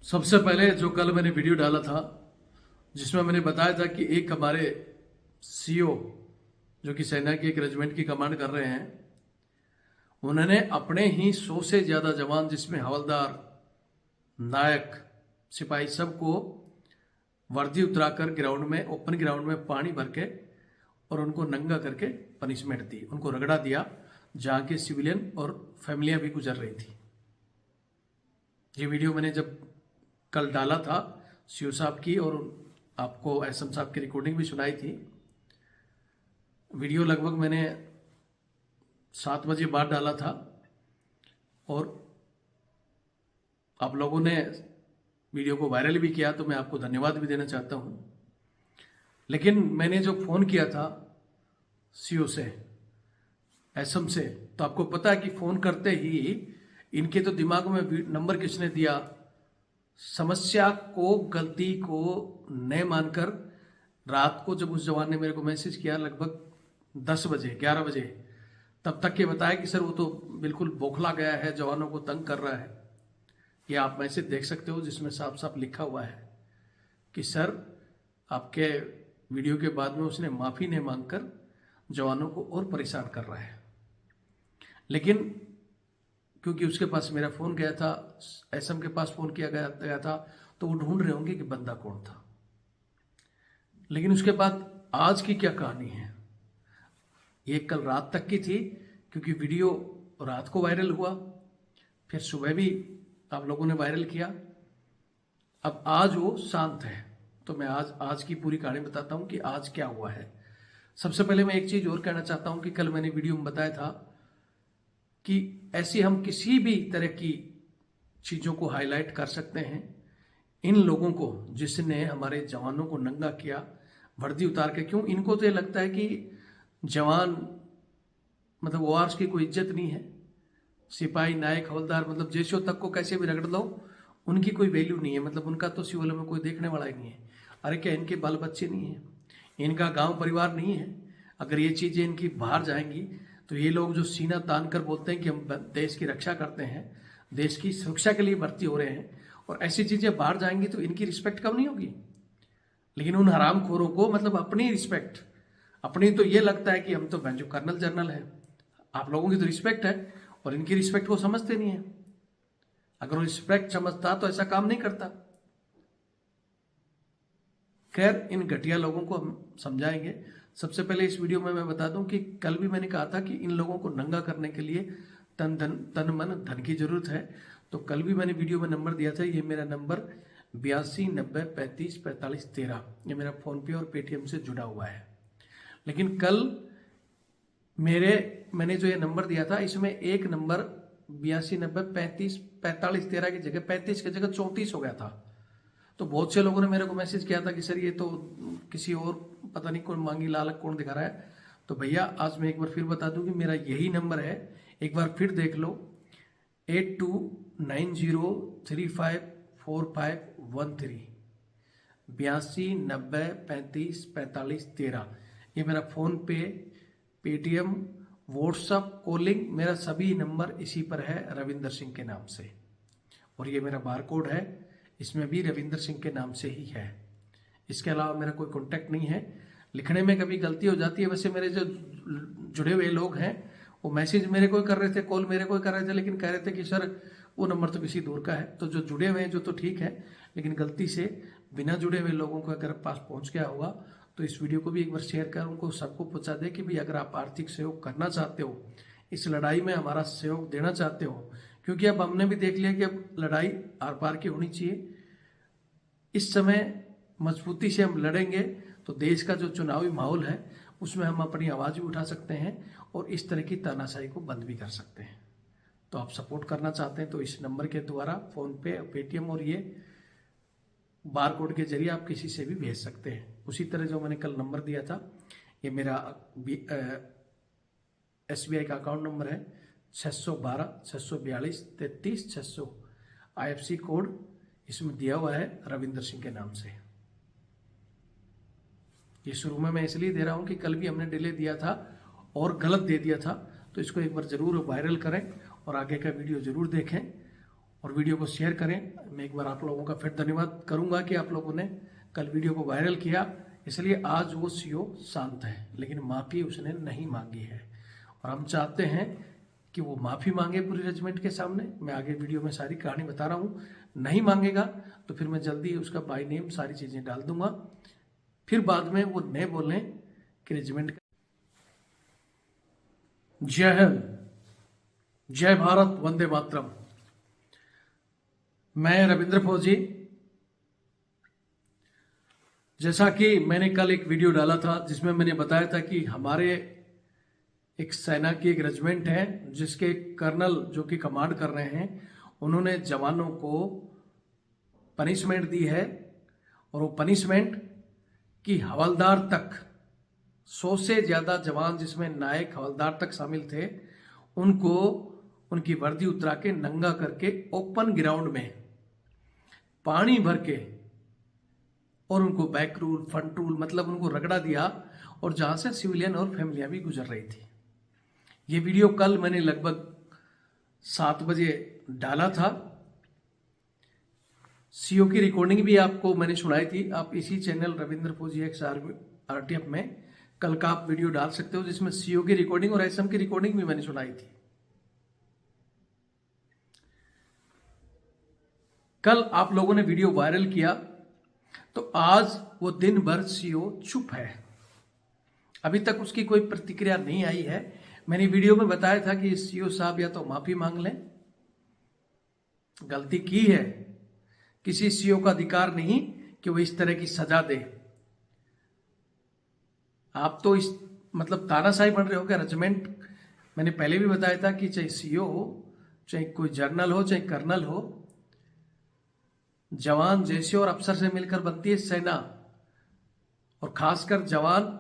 सबसे पहले जो कल मैंने वीडियो डाला था जिसमें मैंने बताया था कि एक हमारे सीओ जो कि सेना की एक रेजिमेंट की कमांड कर रहे हैं, उन्होंने अपने ही 100 से ज़्यादा जवान जिसमें हवलदार, नायक, सिपाही सबको वर्दी उतराकर ग्राउंड में, ओपन ग्राउंड में पानी भर के और उनको नंगा करके पनिशमेंट दी, उनको रगड़ा दिया जहाँ के सिविलियन और फैमिलियाँ भी गुजर रही थी। ये वीडियो मैंने जब कल डाला था सीओ साहब की और आपको एसएम साहब की रिकॉर्डिंग भी सुनाई थी। वीडियो लगभग मैंने 7 बजे बाद डाला था और आप लोगों ने वीडियो को वायरल भी किया, तो मैं आपको धन्यवाद भी देना चाहता हूँ। लेकिन मैंने जो फ़ोन किया था सीओ से, एसएम से, तो आपको पता है कि फ़ोन करते ही इनके तो दिमाग में नंबर किसने दिया, समस्या को, गलती को न मानकर रात को जब उस जवान ने मेरे को मैसेज किया लगभग 10 बजे 11 बजे, तब तक ये बताया कि सर वो तो बिल्कुल बौखला गया है, जवानों को तंग कर रहा है। ये आप मैसेज देख सकते हो जिसमें साफ साफ लिखा हुआ है कि सर आपके वीडियो के बाद में उसने माफ़ी नहीं मांगकर जवानों को और परेशान कर रहा है। लेकिन क्योंकि उसके पास मेरा फ़ोन गया था, एसएम के पास फ़ोन किया गया था, तो वो ढूंढ रहे होंगे कि बंदा कौन था। लेकिन उसके बाद आज की क्या कहानी है, ये कल रात तक की थी क्योंकि वीडियो रात को वायरल हुआ, फिर सुबह भी आप लोगों ने वायरल किया। अब आज वो शांत है, तो मैं आज की पूरी कहानी बताता हूँ कि आज क्या हुआ है। सबसे पहले मैं एक चीज़ और कहना चाहता हूँ कि कल मैंने वीडियो में बताया था कि ऐसी हम किसी भी तरह की चीज़ों को हाईलाइट कर सकते हैं। इन लोगों को जिसने हमारे जवानों को नंगा किया, वर्दी उतार के, क्यों इनको तो ये लगता है कि जवान मतलब वॉर्स की कोई इज्जत नहीं है, सिपाही, नायक, हवलदार मतलब जैसो तक को कैसे भी रगड़ लो, उनकी कोई वैल्यू नहीं है, मतलब उनका तो सिविल में कोई देखने वाला ही नहीं है। अरे क्या इनके बाल बच्चे नहीं हैं, इनका गांव परिवार नहीं है? अगर ये चीज़ें इनकी बाहर जाएंगी तो ये लोग जो सीना तान कर बोलते हैं कि हम देश की रक्षा करते हैं, देश की सुरक्षा के लिए भर्ती हो रहे हैं, और ऐसी चीज़ें बाहर जाएंगी तो इनकी रिस्पेक्ट कम नहीं होगी। लेकिन उन हरामखोरों को मतलब अपनी रिस्पेक्ट, अपनी तो ये लगता है कि हम तो जो कर्नल जनरल है, आप लोगों की तो रिस्पेक्ट है और इनकी रिस्पेक्ट को समझते नहीं है। अगर वो रिस्पेक्ट समझता तो ऐसा काम नहीं करता। खैर, इन घटिया लोगों को हम समझाएंगे। सबसे पहले इस वीडियो में मैं बता दूं कि कल भी मैंने कहा था कि इन लोगों को नंगा करने के लिए तन मन धन की जरूरत है। तो कल भी मैंने वीडियो में नंबर दिया था, ये मेरा नंबर 8290354513, ये मेरा फ़ोनपे और पेटीएम से जुड़ा हुआ है। लेकिन कल मैंने जो ये नंबर दिया था, इसमें एक नंबर 8290354513 की जगह 35 की जगह 34 हो गया था। तो बहुत से लोगों ने मेरे को मैसेज किया था कि सर ये तो किसी और पता नहीं कौन मांगी लाल कौन दिखा रहा है। तो भैया आज मैं एक बार फिर बता दूं कि मेरा यही नंबर है, एक बार फिर देख लो, 8290354513, 8290354513। ये मेरा फ़ोन पे, पेटीएम, व्हाट्सअप, कॉलिंग, मेरा सभी नंबर इसी पर है, रविंदर सिंह के नाम से। और ये मेरा बार कोड है, इसमें भी रविंदर सिंह के नाम से ही है। इसके अलावा मेरा कोई कांटेक्ट नहीं है। लिखने में कभी गलती हो जाती है, वैसे मेरे जो जुड़े हुए लोग हैं वो मैसेज मेरे को कर रहे थे, कॉल मेरे को कर रहे थे, लेकिन कह रहे थे कि सर वो नंबर तो किसी दूर का है। तो जो जुड़े हुए हैं जो तो ठीक है, लेकिन गलती से बिना जुड़े हुए लोगों को अगर पास पहुंच गया होगा तो इस वीडियो को भी एक बार शेयर कर उनको सबको पहुंचा दे कि भाई अगर आप आर्थिक सहयोग करना चाहते हो, इस लड़ाई में हमारा सहयोग देना चाहते हो, क्योंकि अब हमने भी देख लिया कि अब लड़ाई आर पार की होनी चाहिए। इस समय मजबूती से हम लड़ेंगे तो देश का जो चुनावी माहौल है उसमें हम अपनी आवाज़ भी उठा सकते हैं और इस तरह की तानाशाही को बंद भी कर सकते हैं। तो आप सपोर्ट करना चाहते हैं तो इस नंबर के द्वारा फ़ोन पे, पेटीएम और ये बार कोड के जरिए आप किसी से भी भेज सकते हैं। उसी तरह जो मैंने कल नंबर दिया था, ये मेरा SBI का अकाउंट नंबर है 612 642 33 600, IFSC कोड इसमें दिया हुआ है रविंदर सिंह के नाम से। ये शुरू में मैं इसलिए दे रहा हूँ कि कल भी हमने डिले दिया था और गलत दे दिया था, तो इसको एक बार ज़रूर वायरल करें और आगे का वीडियो ज़रूर देखें और वीडियो को शेयर करें। मैं एक बार आप लोगों का फिर धन्यवाद करूंगा कि आप लोगों ने कल वीडियो को वायरल किया, इसलिए आज वो सीओ शांत है, लेकिन माफ़ी उसने नहीं मांगी है और हम चाहते हैं कि वो माफ़ी मांगे पूरी रेजिमेंट के सामने। मैं आगे वीडियो में सारी कहानी बता रहा हूँ, नहीं मांगेगा तो फिर मैं जल्दी उसका बाय नेम सारी चीज़ें डाल दूंगा, फिर बाद में वो नहीं बोलें कि रेजिमेंट का। जय हिंद, जय भारत, वंदे मातरम। मैं रविंद्र फौजी। जैसा कि मैंने कल एक वीडियो डाला था जिसमें मैंने बताया था कि हमारे एक सेना की एक रेजिमेंट है जिसके कर्नल जो कि कमांड कर रहे हैं, उन्होंने जवानों को पनिशमेंट दी है और वो पनिशमेंट कि हवलदार तक 100 से ज़्यादा जवान जिसमें नायक हवलदार तक शामिल थे, उनको उनकी वर्दी उतरा के नंगा करके ओपन ग्राउंड में पानी भर के और उनको बैक रूल फ्रंट रूल मतलब उनको रगड़ा दिया, और जहां से सिविलियन और फैमिलियां भी गुजर रही थी। ये वीडियो कल मैंने लगभग 7 बजे डाला था। सीओ की रिकॉर्डिंग भी आपको मैंने सुनाई थी। आप इसी चैनल रविंद्र फौजी एक्स आरटीएफ में कल का आप वीडियो डाल सकते हो जिसमें सीओ की रिकॉर्डिंग और एसएम की रिकॉर्डिंग भी मैंने सुनाई थी। कल आप लोगों ने वीडियो वायरल किया तो आज वो दिन भर सीओ चुप है, अभी तक उसकी कोई प्रतिक्रिया नहीं आई है। मैंने वीडियो में बताया था कि सीओ साहब या तो माफी मांग लें, गलती की है, किसी सीओ का अधिकार नहीं कि वो इस तरह की सजा दे। आप तो इस मतलब तानाशाही बन रहे हो क्या रेजिमेंट। मैंने पहले भी बताया था कि चाहे सीओ हो, चाहे कोई जर्नल हो, चाहे कर्नल हो, जवान जैसे और अफसर से मिलकर बनती है सेना, और खासकर जवान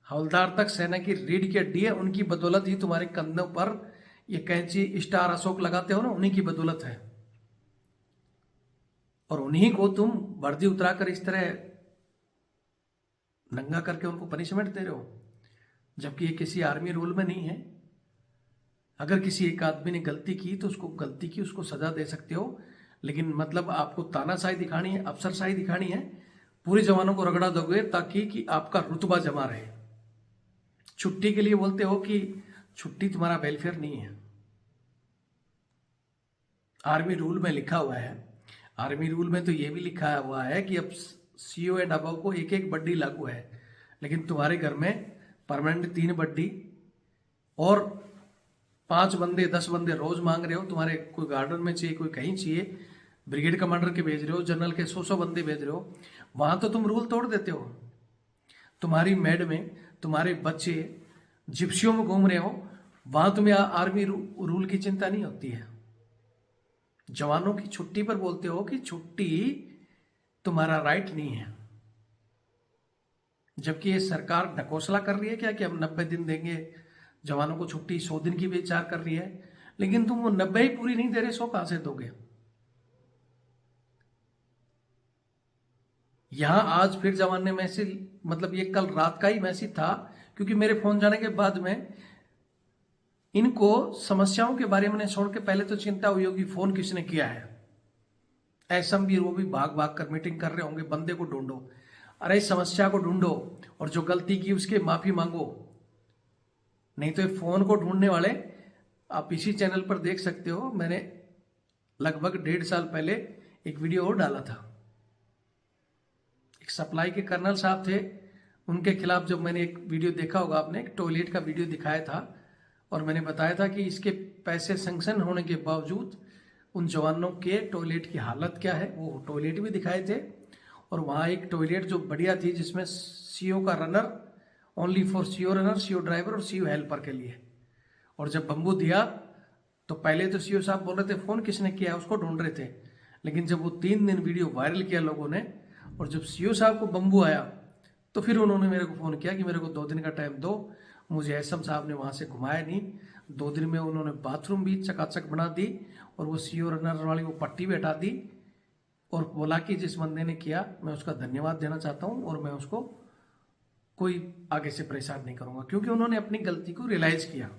हवलदार तक सेना की रीढ़ की हड्डी है। उनकी बदौलत ही तुम्हारे कंधों पर ये कैंची स्टार अशोक लगाते हो ना, उन्हीं की बदौलत है, और उन्हीं को तुम वर्दी उतराकर इस तरह नंगा करके उनको पनिशमेंट दे रहे हो, जबकि ये किसी आर्मी रूल में नहीं है। अगर किसी एक आदमी ने गलती की तो उसको गलती की उसको सजा दे सकते हो, लेकिन मतलब आपको तानाशाही दिखानी है, अफसरशाही दिखानी है, पूरे जवानों को रगड़ा दोगे ताकि कि आपका रुतबा जमा रहे। छुट्टी के लिए बोलते हो कि छुट्टी तुम्हारा वेलफेयर नहीं है। आर्मी रूल में लिखा हुआ है, आर्मी रूल में तो ये भी लिखा हुआ है कि अब सीओ एंड अबव को एक एक बड्डी लागू है, लेकिन तुम्हारे घर में परमानेंट 3 बड्डी और 5 बंदे 10 बंदे रोज मांग रहे हो। तुम्हारे कोई गार्डन में चाहिए, कोई कहीं चाहिए, ब्रिगेड कमांडर के भेज रहे हो, जनरल के 100 बंदे भेज रहे हो, वहां तो तुम रूल तोड़ देते हो। तुम्हारी मेड में तुम्हारे बच्चे जिप्सियों में घूम रहे हो, वहां तुम्हें आर्मी रूल की चिंता नहीं होती है। जवानों की छुट्टी पर बोलते हो कि छुट्टी तुम्हारा राइट नहीं है, जबकि ये सरकार ढकोसला कर रही है क्या कि हम 90 दिन देंगे जवानों को छुट्टी, 100 दिन की भी विचार कर रही है, लेकिन तुम वो 90 ही पूरी नहीं दे रहे, 100 कहां से दोगे। यहां आज फिर जवान ने मैसेज, मतलब ये कल रात का ही मैसेज था, क्योंकि मेरे फोन जाने के बाद में इनको समस्याओं के बारे में सुन के पहले तो चिंता हुई होगी फोन किसने किया है। ऐसा भी वो भी भाग भाग कर मीटिंग कर रहे होंगे, बंदे को ढूंढो, अरे समस्या को ढूंढो और जो गलती की उसके माफी मांगो, नहीं तो फोन को ढूंढने वाले आप इसी चैनल पर देख सकते हो। मैंने लगभग 1.5 साल पहले एक वीडियो और डाला था। एक सप्लाई के कर्नल साहब थे, उनके खिलाफ जब मैंने एक वीडियो देखा होगा आपने, एक टॉयलेट का वीडियो दिखाया था और मैंने बताया था कि इसके पैसे सैंक्शन होने के बावजूद उन जवानों के टॉयलेट की हालत क्या है। वो टॉयलेट भी दिखाए थे और वहाँ एक टॉयलेट जो बढ़िया थी जिसमें सीओ का runner, only for CO runner, CO driver और सीओ हेल्पर के लिए। और जब बम्बू दिया तो पहले तो सीओ साहब बोल रहे थे फोन किसने किया है, उसको ढूंढ रहे थे, लेकिन जब वो 3 दिन वीडियो वायरल किया लोगों ने और जब सीओ साहब को बम्बू आया तो फिर उन्होंने मेरे को फ़ोन किया कि मेरे को 2 दिन का टाइम दो। मुझे एसएम साहब ने वहाँ से घुमाया नहीं, 2 दिन में उन्होंने बाथरूम भी चकाचक बना दी और वो सीओ रनर वाली वो पट्टी भी हटा दी और बोला कि जिस बंदे ने किया मैं उसका धन्यवाद देना चाहता हूँ और मैं उसको कोई आगे से परेशान नहीं करूँगा, क्योंकि उन्होंने अपनी गलती को रियलाइज़ किया।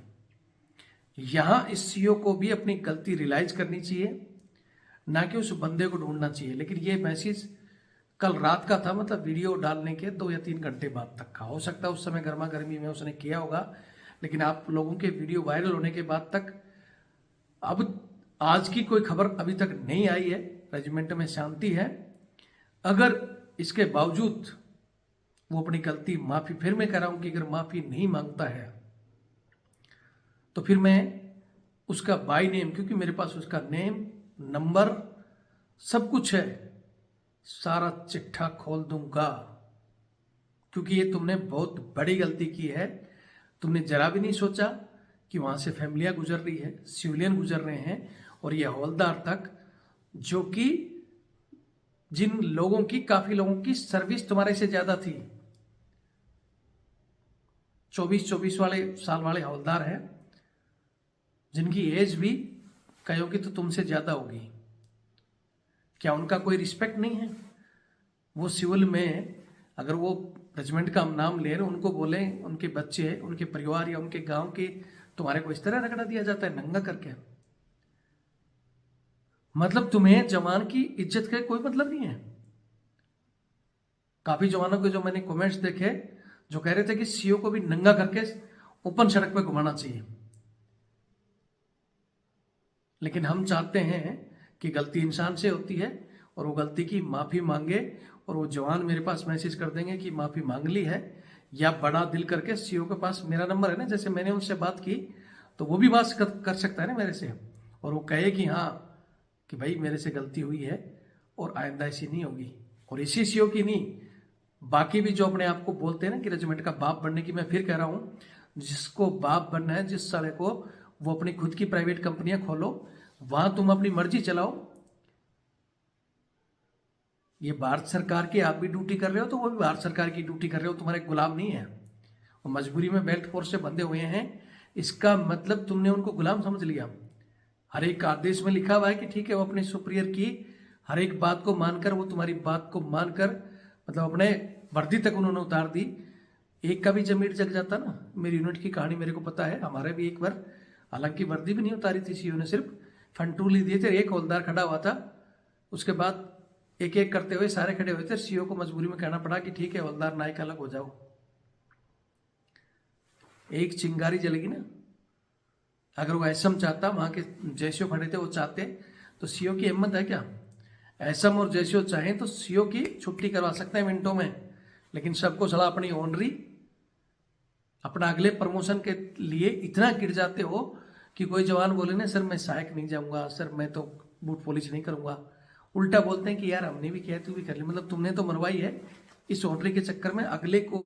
यहाँ इस सीओ को भी अपनी गलती रियलाइज करनी चाहिए ना कि उस बंदे को ढूंढना चाहिए। लेकिन ये मैसेज कल रात का था, मतलब वीडियो डालने के 2 या 3 घंटे बाद तक का। हो सकता है उस समय गर्मा गर्मी में उसने किया होगा, लेकिन आप लोगों के वीडियो वायरल होने के बाद तक अब आज की कोई खबर अभी तक नहीं आई है। रेजिमेंट में शांति है। अगर इसके बावजूद वो अपनी गलती माफी, फिर मैं कह रहा हूं कि अगर माफी नहीं मांगता है तो फिर मैं उसका बाय नेम, क्योंकि मेरे पास उसका नेम, नंबर, सब कुछ है, सारा चिट्ठा खोल दूंगा। क्योंकि ये तुमने बहुत बड़ी गलती की है। तुमने जरा भी नहीं सोचा कि वहां से फैमिलियां गुजर रही है, सिविलियन गुजर रहे हैं, और ये हवलदार तक, जो कि जिन लोगों की, काफी लोगों की सर्विस तुम्हारे से ज्यादा थी। 24 वाले साल वाले हवलदार हैं, जिनकी एज भी कईयों की तो तुमसे ज्यादा होगी। क्या उनका कोई रिस्पेक्ट नहीं है? वो सिविल में अगर वो रेजिमेंट का नाम ले रहे, उनको बोले उनके बच्चे, उनके परिवार या उनके गांव के, तुम्हारे को इस तरह रगड़ा दिया जाता है नंगा करके। मतलब तुम्हें जवान की इज्जत का कोई मतलब नहीं है। काफी जवानों के जो मैंने कमेंट्स देखे, जो कह रहे थे कि सीओ को भी नंगा करके ओपन सड़क पे घुमाना चाहिए। लेकिन हम चाहते हैं कि गलती इंसान से होती है और वो गलती की माफी मांगे, और वो जवान मेरे पास मैसेज कर देंगे कि माफी मांग ली है, या बड़ा दिल करके सीओ के पास मेरा नंबर है ना, जैसे मैंने उनसे बात की, तो वो भी बात कर सकता है ना मेरे से, और वो कहे कि हाँ कि भाई मेरे से गलती हुई है और आइंदा ऐसी नहीं होगी। और इसी सीओ की नहीं, बाकी भी जो अपने आप को बोलते हैं ना कि रेजिमेंट का बाप बनने की, मैं फिर कह रहा हूं, जिसको बाप बनना है, जिस साले को, वो अपनी खुद की प्राइवेट कंपनियां खोलो, वहां तुम अपनी मर्जी चलाओ। ये भारत सरकार की आप भी ड्यूटी कर रहे हो, तो वो भी भारत सरकार की ड्यूटी कर रहे हो, तुम्हारे गुलाम नहीं है। वो मजबूरी में बेल्ट फोर्स से बंधे हुए हैं, इसका मतलब तुमने उनको गुलाम समझ लिया। हर एक आदेश में लिखा हुआ है कि ठीक है, वो अपने सुपीरियर की हर एक बात को मानकर, वो तुम्हारी बात को मानकर, मतलब अपने वर्दी तक उन्होंने उतार दी। एक का भी जमीर जग जाता ना। मेरी यूनिट की कहानी मेरे को पता है, हमारे भी एक बार, हालांकि वर्दी भी नहीं उतारी थी सीओ ने, सिर्फ फंटूली दिए थे, एक हवलदार खड़ा हुआ था। उसके बाद एक एक करते हुए सारे खड़े हुए थे, सीओ को मजबूरी में कहना पड़ा कि ठीक है हवलदार नायक अलग हो जाओ। एक चिंगारी जलेगी ना। अगर वो एसएम चाहता, वहां के जैसीओ खड़े थे, वो चाहते, तो सीओ की हिम्मत है क्या? एसएम और जैसीओ चाहें तो सीओ की छुट्टी करवा सकते हैं मिनटों में, लेकिन सबको सलाह अपनी ऑनरी, अपना अगले प्रमोशन के लिए इतना गिर जाते हो कि कोई जवान बोले ना, सर मैं सहायक नहीं जाऊंगा, सर मैं तो बूट पॉलिश नहीं करूंगा, उल्टा बोलते हैं कि यार हमने भी किया, तू भी कर ले। मतलब तुमने तो मरवाई है इस ऑनरी के चक्कर में, अगले को